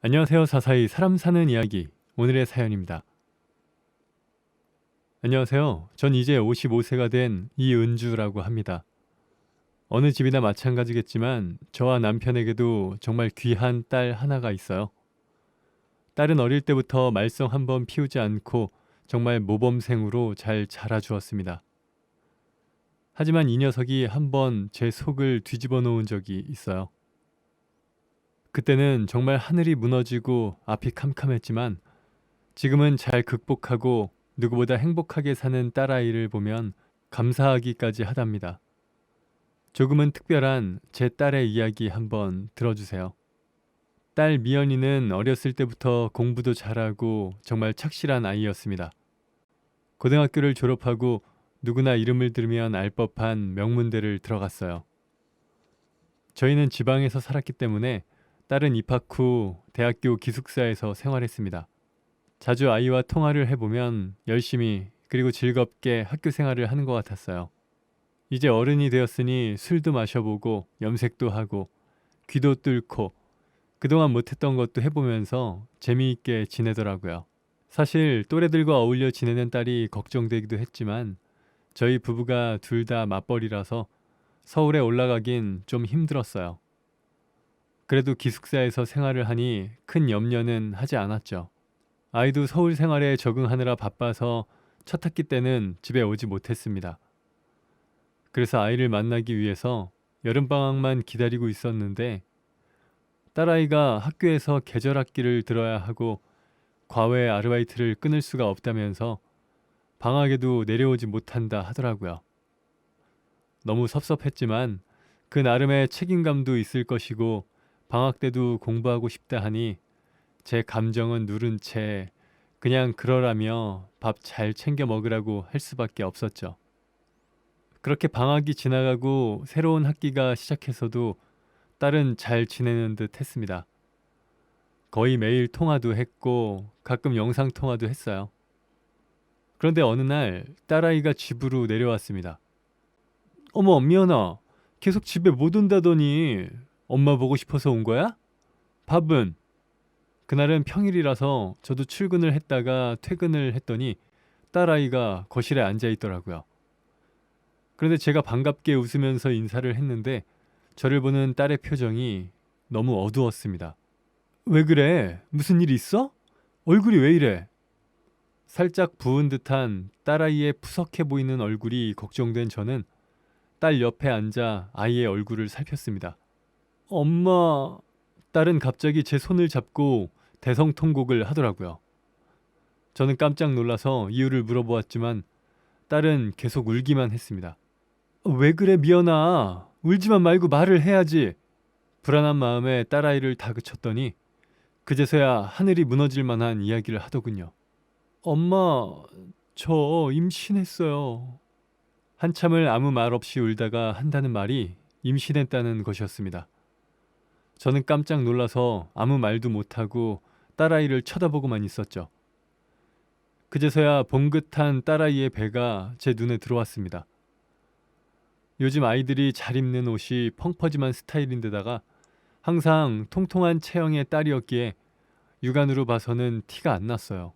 안녕하세요. 사사이 사람 사는 이야기 오늘의 사연입니다. 안녕하세요. 전 이제 55세가 된 이은주라고 합니다. 어느 집이나 마찬가지겠지만 저와 남편에게도 정말 귀한 딸 하나가 있어요. 딸은 어릴 때부터 말썽 한번 피우지 않고 정말 모범생으로 잘 자라주었습니다. 하지만 이 녀석이 한번 제 속을 뒤집어 놓은 적이 있어요. 그때는 정말 하늘이 무너지고 앞이 캄캄했지만 지금은 잘 극복하고 누구보다 행복하게 사는 딸아이를 보면 감사하기까지 하답니다. 조금은 특별한 제 딸의 이야기 한번 들어주세요. 딸 미연이는 어렸을 때부터 공부도 잘하고 정말 착실한 아이였습니다. 고등학교를 졸업하고 누구나 이름을 들으면 알 법한 명문대를 들어갔어요. 저희는 지방에서 살았기 때문에 딸은 입학 후 대학교 기숙사에서 생활했습니다. 자주 아이와 통화를 해보면 열심히 그리고 즐겁게 학교 생활을 하는 것 같았어요. 이제 어른이 되었으니 술도 마셔보고 염색도 하고 귀도 뚫고 그동안 못했던 것도 해보면서 재미있게 지내더라고요. 사실 또래들과 어울려 지내는 딸이 걱정되기도 했지만 저희 부부가 둘 다 맞벌이라서 서울에 올라가긴 좀 힘들었어요. 그래도 기숙사에서 생활을 하니 큰 염려는 하지 않았죠. 아이도 서울 생활에 적응하느라 바빠서 첫 학기 때는 집에 오지 못했습니다. 그래서 아이를 만나기 위해서 여름방학만 기다리고 있었는데 딸아이가 학교에서 계절 학기를 들어야 하고 과외 아르바이트를 끊을 수가 없다면서 방학에도 내려오지 못한다 하더라고요. 너무 섭섭했지만 그 나름의 책임감도 있을 것이고 방학 때도 공부하고 싶다 하니 제 감정은 누른 채 그냥 그러라며 밥 잘 챙겨 먹으라고 할 수밖에 없었죠. 그렇게 방학이 지나가고 새로운 학기가 시작해서도 딸은 잘 지내는 듯 했습니다. 거의 매일 통화도 했고 가끔 영상 통화도 했어요. 그런데 어느 날 딸아이가 집으로 내려왔습니다. 어머, 미연아, 계속 집에 못 온다더니 엄마 보고 싶어서 온 거야? 밥은? 그날은 평일이라서 저도 출근을 했다가 퇴근을 했더니 딸아이가 거실에 앉아 있더라고요. 그런데 제가 반갑게 웃으면서 인사를 했는데 저를 보는 딸의 표정이 너무 어두웠습니다. 왜 그래? 무슨 일 있어? 얼굴이 왜 이래? 살짝 부은 듯한 딸아이의 푸석해 보이는 얼굴이 걱정된 저는 딸 옆에 앉아 아이의 얼굴을 살폈습니다. 엄마, 딸은 갑자기 제 손을 잡고 대성통곡을 하더라고요. 저는 깜짝 놀라서 이유를 물어보았지만 딸은 계속 울기만 했습니다. 왜 그래 미연아, 울지만 말고 말을 해야지. 불안한 마음에 딸아이를 다그쳤더니 그제서야 하늘이 무너질 만한 이야기를 하더군요. 엄마, 저 임신했어요. 한참을 아무 말 없이 울다가 한다는 말이 임신했다는 것이었습니다. 저는 깜짝 놀라서 아무 말도 못하고 딸아이를 쳐다보고만 있었죠. 그제서야 봉긋한 딸아이의 배가 제 눈에 들어왔습니다. 요즘 아이들이 잘 입는 옷이 펑퍼짐한 스타일인데다가 항상 통통한 체형의 딸이었기에 육안으로 봐서는 티가 안 났어요.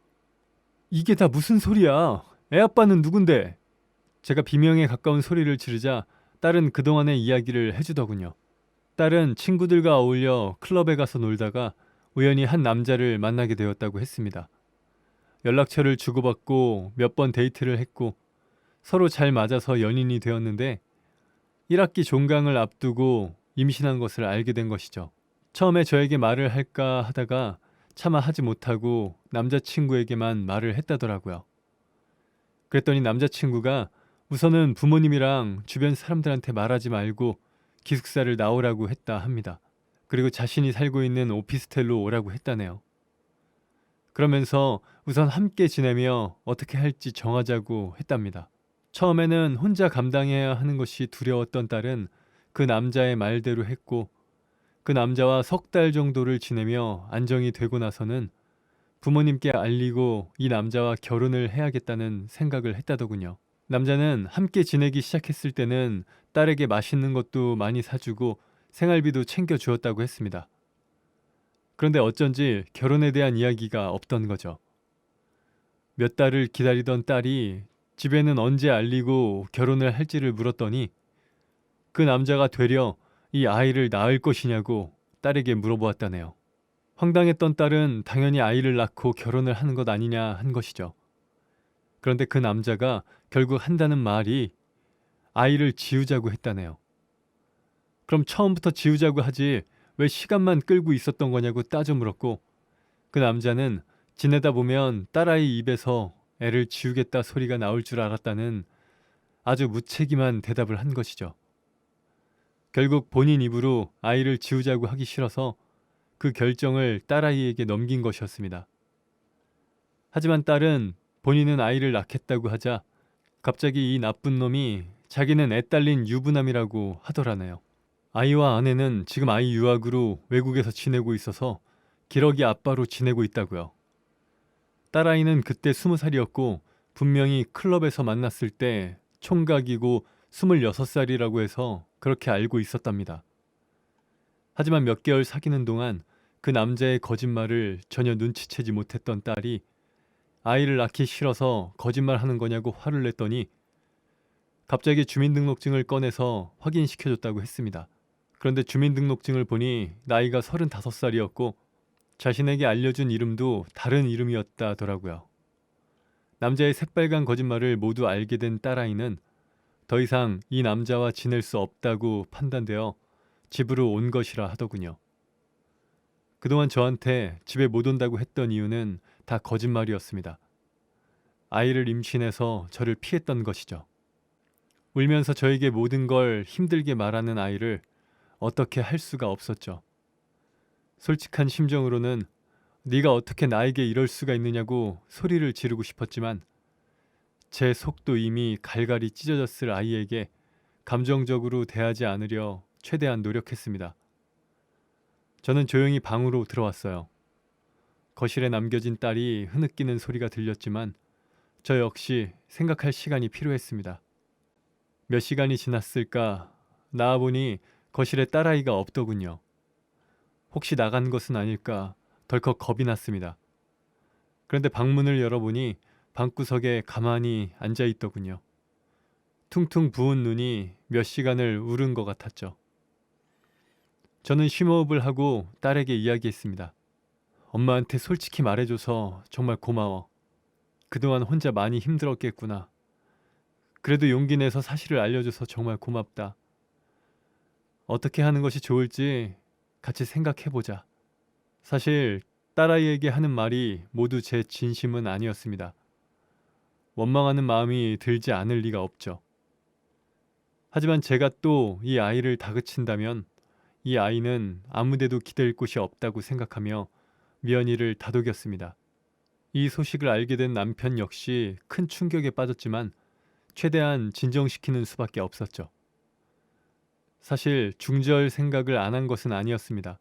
이게 다 무슨 소리야? 애 아빠는 누군데? 제가 비명에 가까운 소리를 지르자 딸은 그동안의 이야기를 해주더군요. 딸은 친구들과 어울려 클럽에 가서 놀다가 우연히 한 남자를 만나게 되었다고 했습니다. 연락처를 주고받고 몇 번 데이트를 했고 서로 잘 맞아서 연인이 되었는데 1학기 종강을 앞두고 임신한 것을 알게 된 것이죠. 처음에 저에게 말을 할까 하다가 차마 하지 못하고 남자친구에게만 말을 했다더라고요. 그랬더니 남자친구가 우선은 부모님이랑 주변 사람들한테 말하지 말고 기숙사를 나오라고 했다 합니다. 그리고 자신이 살고 있는 오피스텔로 오라고 했다네요. 그러면서 우선 함께 지내며 어떻게 할지 정하자고 했답니다. 처음에는 혼자 감당해야 하는 것이 두려웠던 딸은 그 남자의 말대로 했고 그 남자와 석 달 정도를 지내며 안정이 되고 나서는 부모님께 알리고 이 남자와 결혼을 해야겠다는 생각을 했다더군요. 남자는 함께 지내기 시작했을 때는 딸에게 맛있는 것도 많이 사주고 생활비도 챙겨주었다고 했습니다. 그런데 어쩐지 결혼에 대한 이야기가 없던 거죠. 몇 달을 기다리던 딸이 집에는 언제 알리고 결혼을 할지를 물었더니 그 남자가 되려 이 아이를 낳을 것이냐고 딸에게 물어보았다네요. 황당했던 딸은 당연히 아이를 낳고 결혼을 하는 것 아니냐 한 것이죠. 그런데 그 남자가 결국 한다는 말이 아이를 지우자고 했다네요. 그럼 처음부터 지우자고 하지 왜 시간만 끌고 있었던 거냐고 따져 물었고, 그 남자는 지내다 보면 딸아이 입에서 애를 지우겠다 소리가 나올 줄 알았다는 아주 무책임한 대답을 한 것이죠. 결국 본인 입으로 아이를 지우자고 하기 싫어서 그 결정을 딸아이에게 넘긴 것이었습니다. 하지만 딸은 본인은 아이를 낳겠다고 하자 갑자기 이 나쁜 놈이 자기는 애 딸린 유부남이라고 하더라네요. 아이와 아내는 지금 아이 유학으로 외국에서 지내고 있어서 기러기 아빠로 지내고 있다고요. 딸아이는 그때 20살이었고 분명히 클럽에서 만났을 때 총각이고 26살이라고 해서 그렇게 알고 있었답니다. 하지만 몇 개월 사귀는 동안 그 남자의 거짓말을 전혀 눈치채지 못했던 딸이 아이를 낳기 싫어서 거짓말하는 거냐고 화를 냈더니 갑자기 주민등록증을 꺼내서 확인시켜줬다고 했습니다. 그런데 주민등록증을 보니 나이가 35살이었고 자신에게 알려준 이름도 다른 이름이었다더라고요. 남자의 새빨간 거짓말을 모두 알게 된 딸아이는 더 이상 이 남자와 지낼 수 없다고 판단되어 집으로 온 것이라 하더군요. 그동안 저한테 집에 못 온다고 했던 이유는 다 거짓말이었습니다. 아이를 임신해서 저를 피했던 것이죠. 울면서 저에게 모든 걸 힘들게 말하는 아이를 어떻게 할 수가 없었죠. 솔직한 심정으로는 네가 어떻게 나에게 이럴 수가 있느냐고 소리를 지르고 싶었지만 제 속도 이미 갈갈이 찢어졌을 아이에게 감정적으로 대하지 않으려 최대한 노력했습니다. 저는 조용히 방으로 들어왔어요. 거실에 남겨진 딸이 흐느끼는 소리가 들렸지만 저 역시 생각할 시간이 필요했습니다. 몇 시간이 지났을까 나와보니 거실에 딸아이가 없더군요. 혹시 나간 것은 아닐까 덜컥 겁이 났습니다. 그런데 방문을 열어보니 방구석에 가만히 앉아있더군요. 퉁퉁 부은 눈이 몇 시간을 울은 것 같았죠. 저는 심호흡을 하고 딸에게 이야기했습니다. 엄마한테 솔직히 말해줘서 정말 고마워. 그동안 혼자 많이 힘들었겠구나. 그래도 용기 내서 사실을 알려줘서 정말 고맙다. 어떻게 하는 것이 좋을지 같이 생각해보자. 사실 딸아이에게 하는 말이 모두 제 진심은 아니었습니다. 원망하는 마음이 들지 않을 리가 없죠. 하지만 제가 또 이 아이를 다그친다면 이 아이는 아무데도 기댈 곳이 없다고 생각하며 미연이를 다독였습니다. 이 소식을 알게 된 남편 역시 큰 충격에 빠졌지만 최대한 진정시키는 수밖에 없었죠. 사실 중절 생각을 안 한 것은 아니었습니다.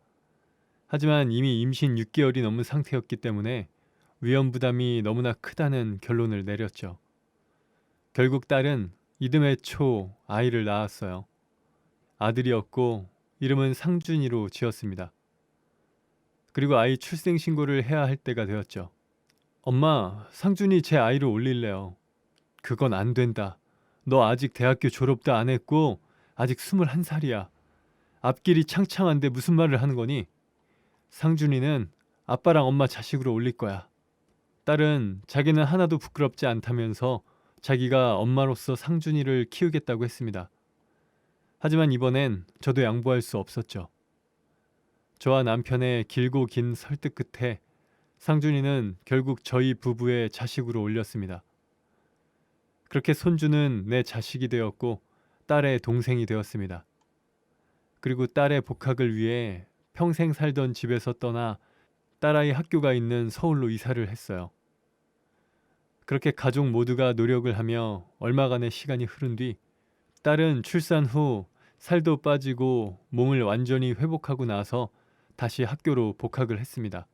하지만 이미 임신 6개월이 넘은 상태였기 때문에 위험 부담이 너무나 크다는 결론을 내렸죠. 결국 딸은 이듬해 초 아이를 낳았어요. 아들이었고 이름은 상준이로 지었습니다. 그리고 아이 출생 신고를 해야 할 때가 되었죠. 엄마, 상준이 제 아이를 올릴래요. 그건 안 된다. 너 아직 대학교 졸업도 안 했고 아직 21살이야. 앞길이 창창한데 무슨 말을 하는 거니? 상준이는 아빠랑 엄마 자식으로 올릴 거야. 딸은 자기는 하나도 부끄럽지 않다면서 자기가 엄마로서 상준이를 키우겠다고 했습니다. 하지만 이번엔 저도 양보할 수 없었죠. 저와 남편의 길고 긴 설득 끝에 상준이는 결국 저희 부부의 자식으로 올렸습니다. 그렇게 손주는 내 자식이 되었고 딸의 동생이 되었습니다. 그리고 딸의 복학을 위해 평생 살던 집에서 떠나 딸아이 학교가 있는 서울로 이사를 했어요. 그렇게 가족 모두가 노력을 하며 얼마간의 시간이 흐른 뒤 딸은 출산 후 살도 빠지고 몸을 완전히 회복하고 나서 다시 학교로 복학을 했습니다.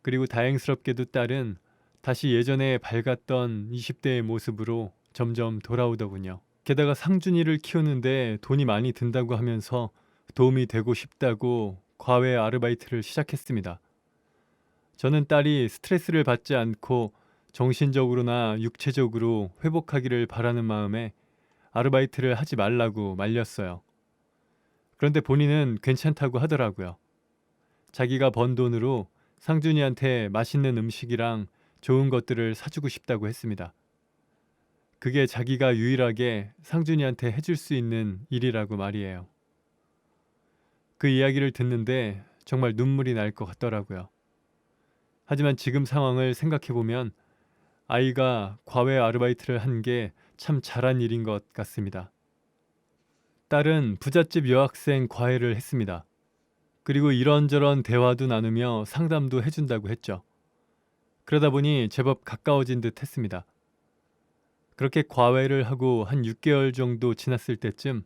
그리고 다행스럽게도 딸은 다시 예전에 밝았던 20대의 모습으로 점점 돌아오더군요. 게다가 상준이를 키우는데 돈이 많이 든다고 하면서 도움이 되고 싶다고 과외 아르바이트를 시작했습니다. 저는 딸이 스트레스를 받지 않고 정신적으로나 육체적으로 회복하기를 바라는 마음에 아르바이트를 하지 말라고 말렸어요. 그런데 본인은 괜찮다고 하더라고요. 자기가 번 돈으로 상준이한테 맛있는 음식이랑 좋은 것들을 사주고 싶다고 했습니다. 그게 자기가 유일하게 상준이한테 해줄 수 있는 일이라고 말이에요. 그 이야기를 듣는데 정말 눈물이 날 것 같더라고요. 하지만 지금 상황을 생각해보면 아이가 과외 아르바이트를 한 게 참 잘한 일인 것 같습니다. 딸은 부잣집 여학생 과외를 했습니다. 그리고 이런저런 대화도 나누며 상담도 해준다고 했죠. 그러다 보니 제법 가까워진 듯 했습니다. 그렇게 과외를 하고 한 6개월 정도 지났을 때쯤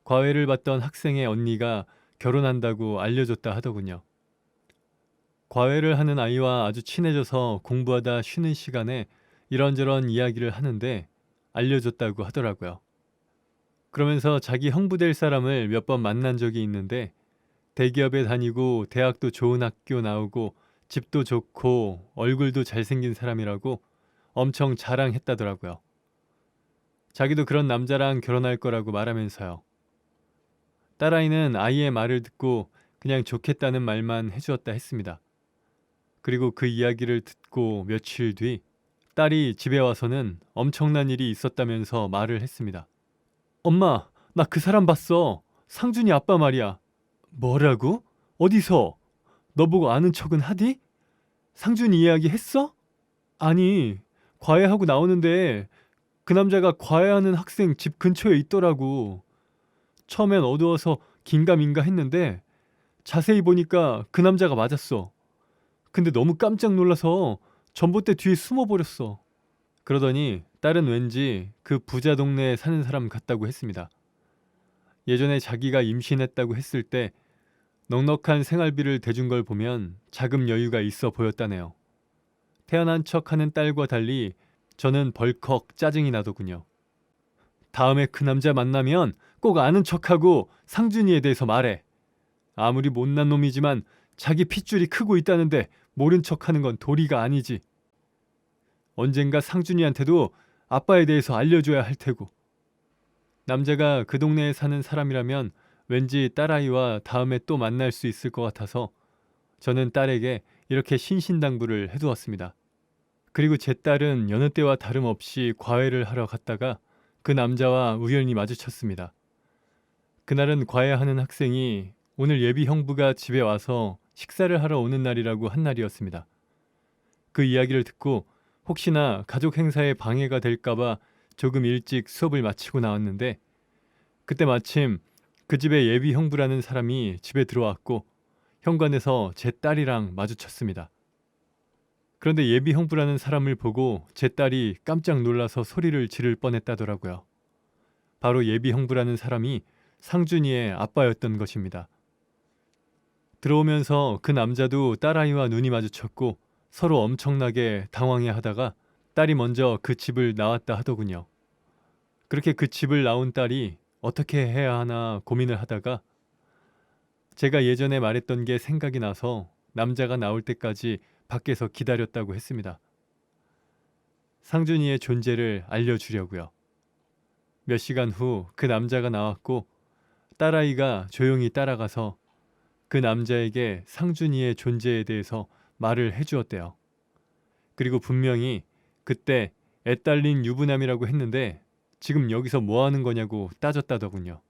과외를 받던 학생의 언니가 결혼한다고 알려줬다 하더군요. 과외를 하는 아이와 아주 친해져서 공부하다 쉬는 시간에 이런저런 이야기를 하는데 알려줬다고 하더라고요. 그러면서 자기 형부 될 사람을 몇 번 만난 적이 있는데 대기업에 다니고 대학도 좋은 학교 나오고 집도 좋고 얼굴도 잘생긴 사람이라고 엄청 자랑했다더라고요. 자기도 그런 남자랑 결혼할 거라고 말하면서요. 딸아이는 아이의 말을 듣고 그냥 좋겠다는 말만 해주었다 했습니다. 그리고 그 이야기를 듣고 며칠 뒤 딸이 집에 와서는 엄청난 일이 있었다면서 말을 했습니다. 엄마, 나 그 사람 봤어. 상준이 아빠 말이야. 뭐라고? 어디서? 너 보고 아는 척은 하디? 상준이 이야기 했어? 아니, 과외하고 나오는데 그 남자가 과외하는 학생 집 근처에 있더라고. 처음엔 어두워서 긴가민가 했는데 자세히 보니까 그 남자가 맞았어. 근데 너무 깜짝 놀라서 전봇대 뒤에 숨어버렸어. 그러더니 딸은 왠지 그 부자 동네에 사는 사람 같다고 했습니다. 예전에 자기가 임신했다고 했을 때 넉넉한 생활비를 대준 걸 보면 자금 여유가 있어 보였다네요. 태어난 척하는 딸과 달리 저는 벌컥 짜증이 나더군요. 다음에 그 남자 만나면 꼭 아는 척하고 상준이에 대해서 말해. 아무리 못난 놈이지만 자기 핏줄이 크고 있다는데 모른 척하는 건 도리가 아니지. 언젠가 상준이한테도 아빠에 대해서 알려줘야 할 테고. 남자가 그 동네에 사는 사람이라면 왠지 딸아이와 다음에 또 만날 수 있을 것 같아서 저는 딸에게 이렇게 신신당부를 해두었습니다. 그리고 제 딸은 여느 때와 다름없이 과외를 하러 갔다가 그 남자와 우연히 마주쳤습니다. 그날은 과외하는 학생이 오늘 예비 형부가 집에 와서 식사를 하러 오는 날이라고 한 날이었습니다. 그 이야기를 듣고 혹시나 가족 행사에 방해가 될까봐 조금 일찍 수업을 마치고 나왔는데 그때 마침 그 집의 예비 형부라는 사람이 집에 들어왔고 현관에서 제 딸이랑 마주쳤습니다. 그런데 예비 형부라는 사람을 보고 제 딸이 깜짝 놀라서 소리를 지를 뻔했다더라고요. 바로 예비 형부라는 사람이 상준이의 아빠였던 것입니다. 들어오면서 그 남자도 딸아이와 눈이 마주쳤고 서로 엄청나게 당황해 하다가 딸이 먼저 그 집을 나왔다 하더군요. 그렇게 그 집을 나온 딸이 어떻게 해야 하나 고민을 하다가 제가 예전에 말했던 게 생각이 나서 남자가 나올 때까지 밖에서 기다렸다고 했습니다. 상준이의 존재를 알려주려고요. 몇 시간 후 그 남자가 나왔고 딸아이가 조용히 따라가서 그 남자에게 상준이의 존재에 대해서 말을 해주었대요. 그리고 분명히 그때 애딸린 유부남이라고 했는데 지금 여기서 뭐 하는 거냐고 따졌다더군요.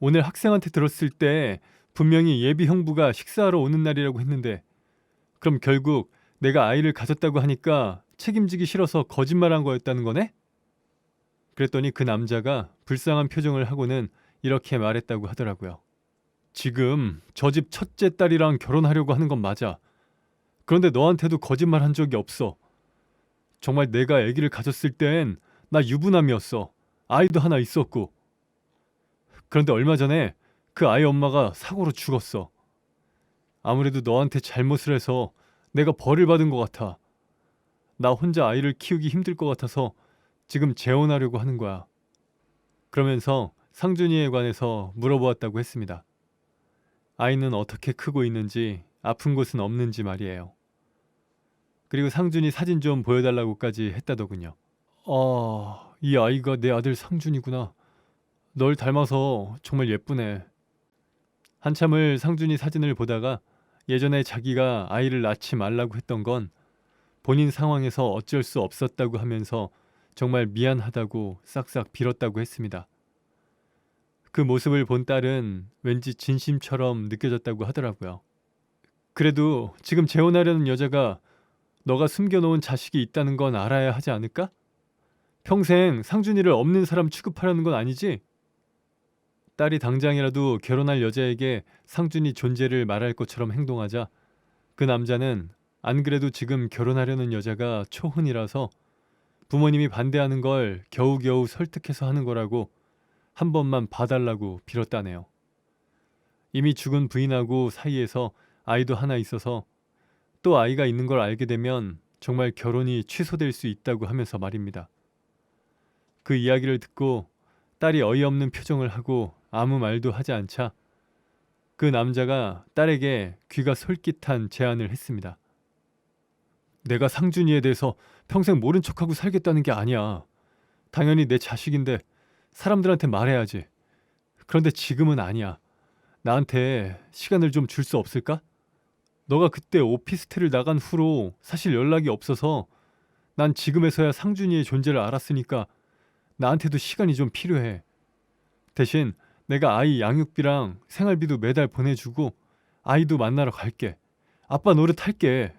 오늘 학생한테 들었을 때 분명히 예비 형부가 식사하러 오는 날이라고 했는데 그럼 결국 내가 아이를 가졌다고 하니까 책임지기 싫어서 거짓말한 거였다는 거네? 그랬더니 그 남자가 불쌍한 표정을 하고는 이렇게 말했다고 하더라고요. 지금 저 집 첫째 딸이랑 결혼하려고 하는 건 맞아. 그런데 너한테도 거짓말 한 적이 없어. 정말 내가 아기를 가졌을 땐 나 유부남이었어. 아이도 하나 있었고. 그런데 얼마 전에 그 아이 엄마가 사고로 죽었어. 아무래도 너한테 잘못을 해서 내가 벌을 받은 것 같아. 나 혼자 아이를 키우기 힘들 것 같아서 지금 재혼하려고 하는 거야. 그러면서 상준이에 관해서 물어보았다고 했습니다. 아이는 어떻게 크고 있는지 아픈 곳은 없는지 말이에요. 그리고 상준이 사진 좀 보여달라고까지 했다더군요. 이 아이가 내 아들 상준이구나. 널 닮아서 정말 예쁘네. 한참을 상준이 사진을 보다가 예전에 자기가 아이를 낳지 말라고 했던 건 본인 상황에서 어쩔 수 없었다고 하면서 정말 미안하다고 싹싹 빌었다고 했습니다. 그 모습을 본 딸은 왠지 진심처럼 느껴졌다고 하더라고요. 그래도 지금 재혼하려는 여자가 너가 숨겨놓은 자식이 있다는 건 알아야 하지 않을까? 평생 상준이를 없는 사람 취급하려는 건 아니지? 딸이 당장이라도 결혼할 여자에게 상준이 존재를 말할 것처럼 행동하자 그 남자는 안 그래도 지금 결혼하려는 여자가 초혼이라서 부모님이 반대하는 걸 겨우겨우 설득해서 하는 거라고 한 번만 봐달라고 빌었다네요. 이미 죽은 부인하고 사이에서 아이도 하나 있어서 또 아이가 있는 걸 알게 되면 정말 결혼이 취소될 수 있다고 하면서 말입니다. 그 이야기를 듣고 딸이 어이없는 표정을 하고 아무 말도 하지 않자 그 남자가 딸에게 귀가 솔깃한 제안을 했습니다. 내가 상준이에 대해서 평생 모른 척하고 살겠다는 게 아니야. 당연히 내 자식인데 사람들한테 말해야지. 그런데 지금은 아니야. 나한테 시간을 좀 줄 수 없을까? 너가 그때 오피스텔을 나간 후로 사실 연락이 없어서 난 지금에서야 상준이의 존재를 알았으니까 나한테도 시간이 좀 필요해. 대신 내가 아이 양육비랑 생활비도 매달 보내주고 아이도 만나러 갈게. 아빠 노릇할게.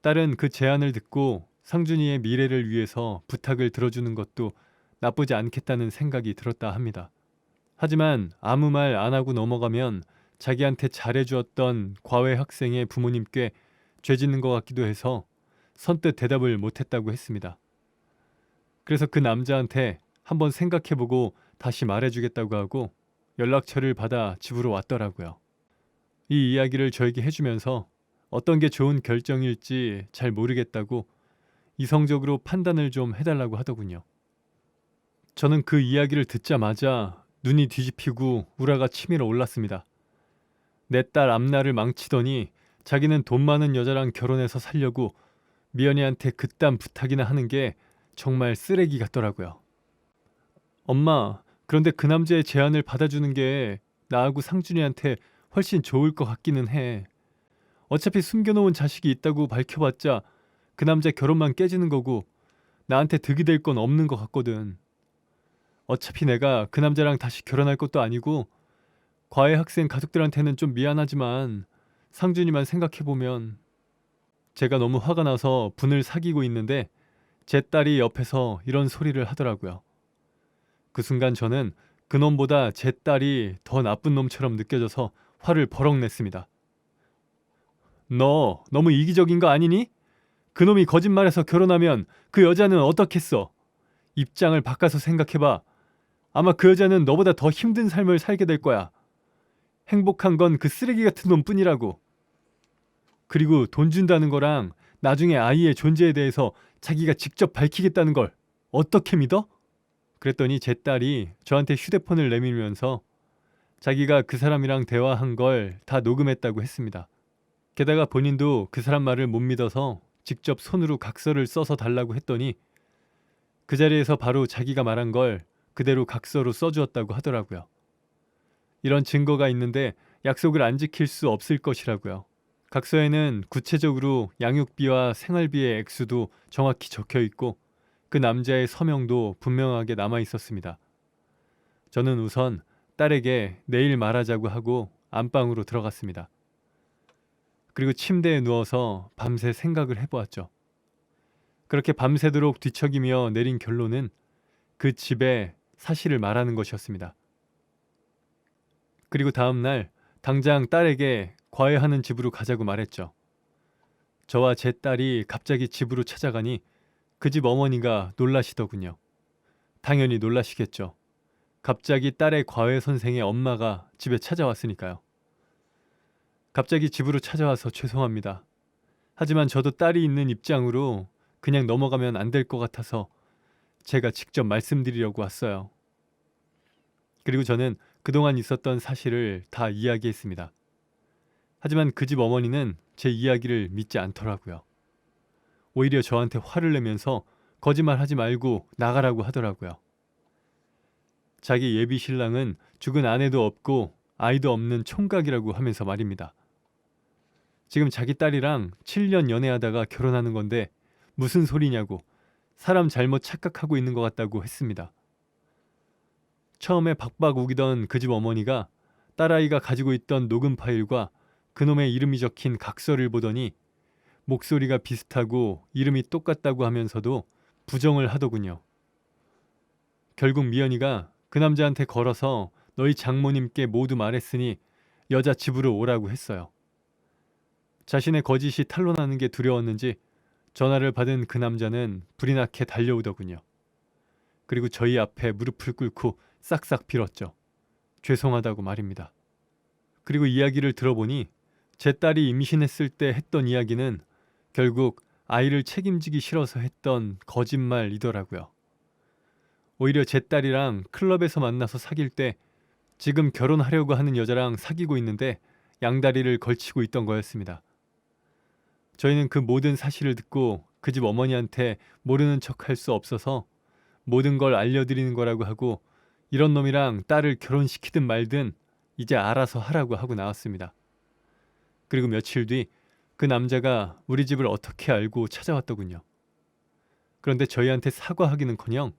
딸은 그 제안을 듣고 상준이의 미래를 위해서 부탁을 들어주는 것도 나쁘지 않겠다는 생각이 들었다 합니다. 하지만 아무 말 안 하고 넘어가면 자기한테 잘해주었던 과외 학생의 부모님께 죄짓는 것 같기도 해서 선뜻 대답을 못했다고 했습니다. 그래서 그 남자한테 한번 생각해보고 다시 말해주겠다고 하고 연락처를 받아 집으로 왔더라고요. 이 이야기를 저에게 해주면서 어떤 게 좋은 결정일지 잘 모르겠다고 이성적으로 판단을 좀 해달라고 하더군요. 저는 그 이야기를 듣자마자 눈이 뒤집히고 우라가 치밀어 올랐습니다. 내 딸 앞날을 망치더니 자기는 돈 많은 여자랑 결혼해서 살려고 미연이한테 그딴 부탁이나 하는 게 정말 쓰레기 같더라고요. 엄마, 그런데 그 남자의 제안을 받아주는 게 나하고 상준이한테 훨씬 좋을 것 같기는 해. 어차피 숨겨놓은 자식이 있다고 밝혀봤자 그 남자 결혼만 깨지는 거고 나한테 득이 될 건 없는 것 같거든. 어차피 내가 그 남자랑 다시 결혼할 것도 아니고 과외 학생 가족들한테는 좀 미안하지만 상준이만 생각해보면 제가 너무 화가 나서 분을 사귀고 있는데 제 딸이 옆에서 이런 소리를 하더라고요. 그 순간 저는 그놈보다 제 딸이 더 나쁜 놈처럼 느껴져서 화를 버럭 냈습니다. 너 너무 이기적인 거 아니니? 그놈이 거짓말해서 결혼하면 그 여자는 어떻겠어? 입장을 바꿔서 생각해봐. 아마 그 여자는 너보다 더 힘든 삶을 살게 될 거야. 행복한 건 그 쓰레기 같은 놈뿐이라고. 그리고 돈 준다는 거랑 나중에 아이의 존재에 대해서 자기가 직접 밝히겠다는 걸 어떻게 믿어? 그랬더니 제 딸이 저한테 휴대폰을 내밀면서 자기가 그 사람이랑 대화한 걸 다 녹음했다고 했습니다. 게다가 본인도 그 사람 말을 못 믿어서 직접 손으로 각서를 써서 달라고 했더니 그 자리에서 바로 자기가 말한 걸 그대로 각서로 써주었다고 하더라고요. 이런 증거가 있는데 약속을 안 지킬 수 없을 것이라고요. 각서에는 구체적으로 양육비와 생활비의 액수도 정확히 적혀 있고 그 남자의 서명도 분명하게 남아 있었습니다. 저는 우선 딸에게 내일 말하자고 하고 안방으로 들어갔습니다. 그리고 침대에 누워서 밤새 생각을 해보았죠. 그렇게 밤새도록 뒤척이며 내린 결론은 그 집에 사실을 말하는 것이었습니다. 그리고 다음날 당장 딸에게 과외하는 집으로 가자고 말했죠. 저와 제 딸이 갑자기 집으로 찾아가니 그 집 어머니가 놀라시더군요. 당연히 놀라시겠죠. 갑자기 딸의 과외 선생의 엄마가 집에 찾아왔으니까요. 갑자기 집으로 찾아와서 죄송합니다. 하지만 저도 딸이 있는 입장으로 그냥 넘어가면 안 될 것 같아서 제가 직접 말씀드리려고 왔어요. 그리고 저는 그동안 있었던 사실을 다 이야기했습니다. 하지만 그 집 어머니는 제 이야기를 믿지 않더라고요. 오히려 저한테 화를 내면서 거짓말하지 말고 나가라고 하더라고요. 자기 예비 신랑은 죽은 아내도 없고 아이도 없는 총각이라고 하면서 말입니다. 지금 자기 딸이랑 7년 연애하다가 결혼하는 건데 무슨 소리냐고 사람 잘못 착각하고 있는 것 같다고 했습니다. 처음에 박박 우기던 그 집 어머니가 딸아이가 가지고 있던 녹음 파일과 그놈의 이름이 적힌 각서를 보더니 목소리가 비슷하고 이름이 똑같다고 하면서도 부정을 하더군요. 결국 미연이가 그 남자한테 걸어서 너희 장모님께 모두 말했으니 여자 집으로 오라고 했어요. 자신의 거짓이 탄로나는 게 두려웠는지 전화를 받은 그 남자는 불이 나게 달려오더군요. 그리고 저희 앞에 무릎을 꿇고 싹싹 빌었죠. 죄송하다고 말입니다. 그리고 이야기를 들어보니 제 딸이 임신했을 때 했던 이야기는 결국 아이를 책임지기 싫어서 했던 거짓말이더라고요. 오히려 제 딸이랑 클럽에서 만나서 사귈 때 지금 결혼하려고 하는 여자랑 사귀고 있는데 양다리를 걸치고 있던 거였습니다. 저희는 그 모든 사실을 듣고 그 집 어머니한테 모르는 척할 수 없어서 모든 걸 알려드리는 거라고 하고 이런 놈이랑 딸을 결혼시키든 말든 이제 알아서 하라고 하고 나왔습니다. 그리고 며칠 뒤 그 남자가 우리 집을 어떻게 알고 찾아왔더군요. 그런데 저희한테 사과하기는커녕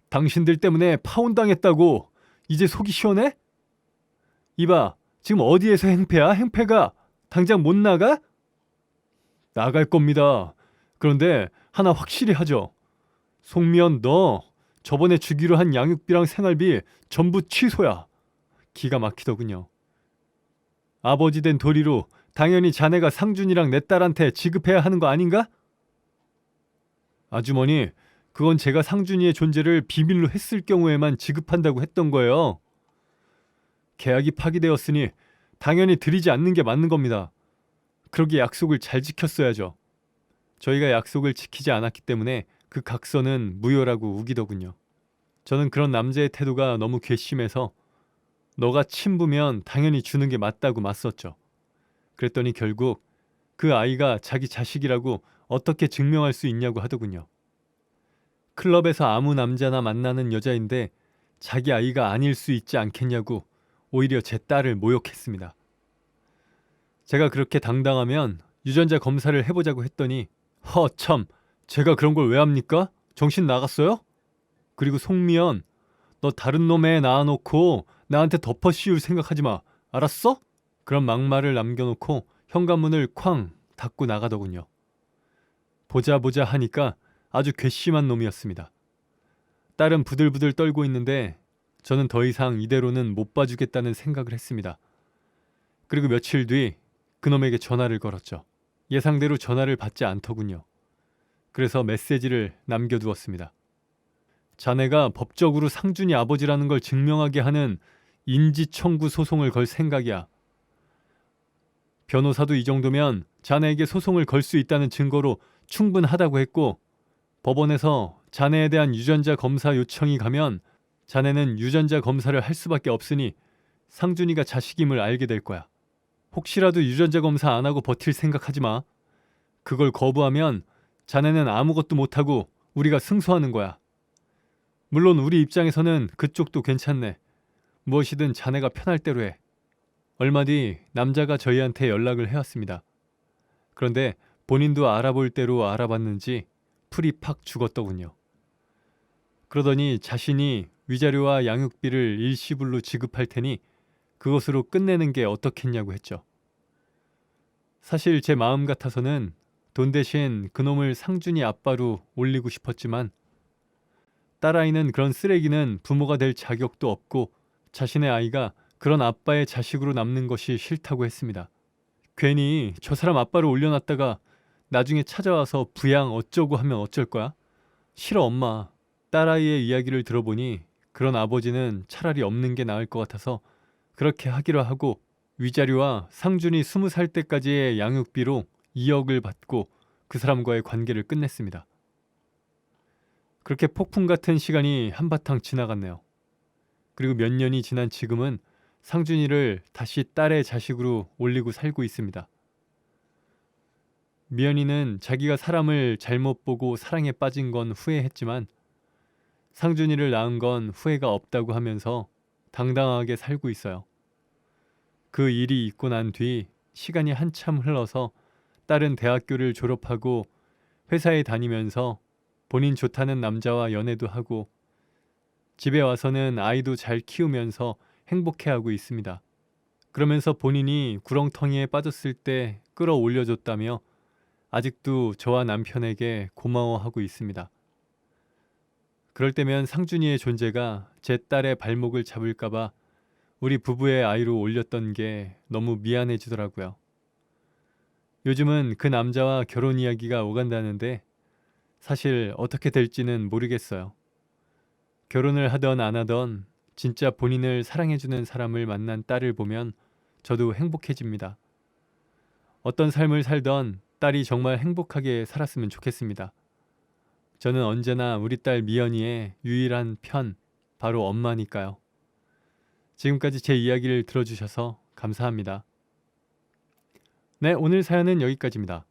당신들 때문에 파혼당했다고 이제 속이 시원해? 이봐, 지금 어디에서 행패야? 행패가 당장 못 나가? 나갈 겁니다. 그런데 하나 확실히 하죠. 송미연 너 저번에 주기로 한 양육비랑 생활비 전부 취소야. 기가 막히더군요. 아버지 된 도리로 당연히 자네가 상준이랑 내 딸한테 지급해야 하는 거 아닌가? 아주머니, 그건 제가 상준이의 존재를 비밀로 했을 경우에만 지급한다고 했던 거예요. 계약이 파기되었으니 당연히 드리지 않는 게 맞는 겁니다. 그러기에 약속을 잘 지켰어야죠. 저희가 약속을 지키지 않았기 때문에 그 각서는 무효라고 우기더군요. 저는 그런 남자의 태도가 너무 괘씸해서 너가 친부면 당연히 주는 게 맞다고 맞섰죠. 그랬더니 결국 그 아이가 자기 자식이라고 어떻게 증명할 수 있냐고 하더군요. 클럽에서 아무 남자나 만나는 여자인데 자기 아이가 아닐 수 있지 않겠냐고 오히려 제 딸을 모욕했습니다. 제가 그렇게 당당하면 유전자 검사를 해보자고 했더니 허참 제가 그런 걸 왜 합니까? 정신 나갔어요? 그리고 송미연 너 다른 놈 애 낳아놓고 나한테 덮어 씌울 생각하지 마. 알았어? 그런 막말을 남겨놓고 현관문을 쾅 닫고 나가더군요. 보자 보자 하니까 아주 괘씸한 놈이었습니다. 딸은 부들부들 떨고 있는데 저는 더 이상 이대로는 못 봐주겠다는 생각을 했습니다. 그리고 며칠 뒤 그놈에게 전화를 걸었죠. 예상대로 전화를 받지 않더군요. 그래서 메시지를 남겨두었습니다. 자네가 법적으로 상준이 아버지라는 걸 증명하게 하는 인지청구 소송을 걸 생각이야. 변호사도 이 정도면 자네에게 소송을 걸 수 있다는 증거로 충분하다고 했고 법원에서 자네에 대한 유전자 검사 요청이 가면 자네는 유전자 검사를 할 수밖에 없으니 상준이가 자식임을 알게 될 거야. 혹시라도 유전자 검사 안 하고 버틸 생각하지 마. 그걸 거부하면 자네는 아무것도 못하고 우리가 승소하는 거야. 물론 우리 입장에서는 그쪽도 괜찮네. 무엇이든 자네가 편할 대로 해. 얼마 뒤 남자가 저희한테 연락을 해왔습니다. 그런데 본인도 알아볼 대로 알아봤는지 풀이 팍 죽었더군요. 그러더니 자신이 위자료와 양육비를 일시불로 지급할 테니 그것으로 끝내는 게 어떻겠냐고 했죠. 사실 제 마음 같아서는 돈 대신 그놈을 상준이 아빠로 올리고 싶었지만 딸아이는 그런 쓰레기는 부모가 될 자격도 없고 자신의 아이가 그런 아빠의 자식으로 남는 것이 싫다고 했습니다. 괜히 저 사람 아빠로 올려놨다가 나중에 찾아와서 부양 어쩌고 하면 어쩔 거야? 싫어 엄마. 딸아이의 이야기를 들어보니 그런 아버지는 차라리 없는 게 나을 것 같아서 그렇게 하기로 하고 위자료와 상준이 20살 때까지의 양육비로 2억을 받고 그 사람과의 관계를 끝냈습니다. 그렇게 폭풍 같은 시간이 한바탕 지나갔네요. 그리고 몇 년이 지난 지금은 상준이를 다시 딸의 자식으로 올리고 살고 있습니다. 미연이는 자기가 사람을 잘못 보고 사랑에 빠진 건 후회했지만 상준이를 낳은 건 후회가 없다고 하면서 당당하게 살고 있어요. 그 일이 있고 난 뒤 시간이 한참 흘러서 딸은 대학교를 졸업하고 회사에 다니면서 본인 좋다는 남자와 연애도 하고 집에 와서는 아이도 잘 키우면서 행복해하고 있습니다. 그러면서 본인이 구렁텅이에 빠졌을 때 끌어올려줬다며 아직도 저와 남편에게 고마워하고 있습니다. 그럴 때면 상준이의 존재가 제 딸의 발목을 잡을까봐 우리 부부의 아이로 올렸던 게 너무 미안해지더라고요. 요즘은 그 남자와 결혼 이야기가 오간다는데 사실 어떻게 될지는 모르겠어요. 결혼을 하던 안 하던 진짜 본인을 사랑해주는 사람을 만난 딸을 보면 저도 행복해집니다. 어떤 삶을 살던 딸이 정말 행복하게 살았으면 좋겠습니다. 저는 언제나 우리 딸 미연이의 유일한 편, 바로 엄마니까요. 지금까지 제 이야기를 들어주셔서 감사합니다. 네, 오늘 사연은 여기까지입니다.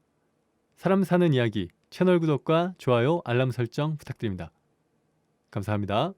사람 사는 이야기 채널 구독과 좋아요, 알람 설정 부탁드립니다. 감사합니다.